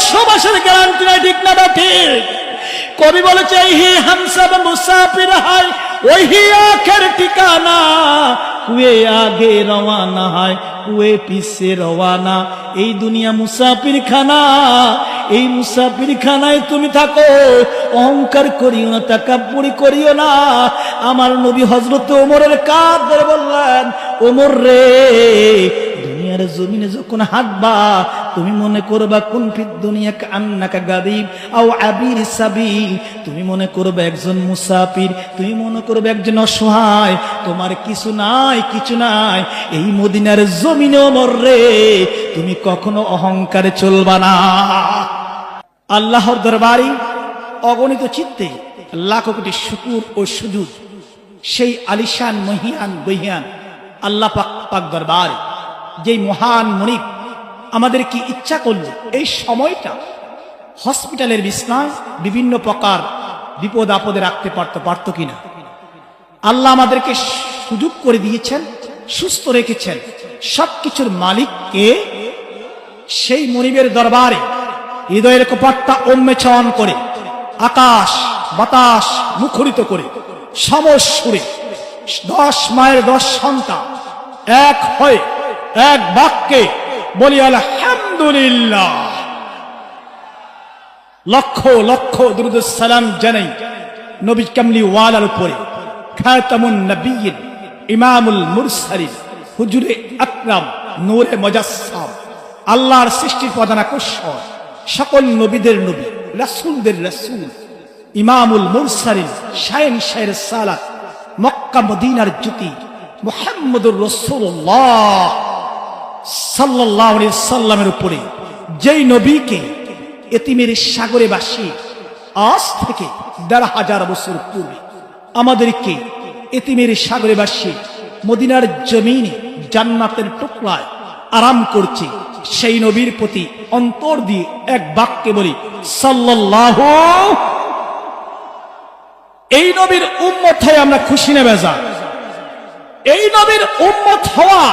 বসবাসের গ্যারান্টি নাই, ঠিক না ঠিক? কবি বলেছে হি হাম সব মুসাফির হায় ওহি আখের ঠিকানা, কুয়ে আগে রওয়ানা হয় কুয়ে পিছে রওয়ানা। এই দুনিয়া মুসাফির খানা, এই মুসাফির খানায় তুমি থাকো, অহংকার করিও না, তাকাব্বুরি করিও না। আমার নবী হযরত ওমরের কাঁধ ধরে বললেন, ওমর রে, দুনিয়ার জমিনে যখন হাঁটবা তুমি মনে করবা কোন ফিদ দুনিয়া কান্নাকা গারিব আও আবির সাবিল, তুমি মনে করবে একজন মুসাফির, তুমি মনে করবে একজন অসহায়, তোমার কিছু নাই, কিছু নাই। এই মদিনার জমিনে ওমর রে, তুমি কখনো অহংকারে চলবা না। আল্লাহর দরবারে অগণিত চিত্তে লাখ কোটি শুকুর ও সুজুদ সেই আলিশান মহিয়ান বহিয়ান আল্লাহ পাক দরবারে, যেই মহান মনিব আমাদের কি ইচ্ছা করলে এই সময়টা হসপিটালের বিছনায় বিভিন্ন প্রকার বিপদ আপদে রাখতে পারত কিনা। আল্লাহ আমাদেরকে সুযোগ করে দিয়েছেন, সুস্থ রেখেছেন। সবকিছুর মালিককে সেই মনিবের দরবারে হৃদয়ের কপাটটা উন্মেচন করে, আকাশ বাতাস মুখরিত করে, সমসুরে 10 মায়ের 10 সন্তান এক হয়ে এক বাক্যে বলি আলহামদুলিল্লাহ, লক্ষ লক্ষ দুরূদ সালাম জানাই নবী কামলি ওয়ালার উপরে, খাতামুন নবিয়্যিন ইমামুল মুরসালিন হুজুরে আকরাম নূরে মুজাসসাম, আল্লাহর সৃষ্টির প্রধান আকর্ষণ, সকল নবীদের নবী, রাসূলদের রাসূল, ইমামুল মুরসালিন শাহের সালাত, মক্কা মদিনার জ্যোতি মুহাম্মদুর রাসূলুল্লাহ সাল্লাল্লাহু আলাইহি সাল্লামের উপরে, যেই নবীকে এতিমের সাগরে ভাসিয়ে আজ থেকে ১৫০০ বছর পূর্বে আমাদেরকে এতিমের সাগরে ভাসিয়ে মদিনার জমিনে জান্নাতের টুকরায় আরাম করছে, সেই নবীর প্রতি অন্তর দিয়ে এক বাক্যে বলি সাল্লাল্লাহু। এই নবীর উম্মত হয়ে আমরা খুশি না বেজার? এই নবীর উম্মত হওয়া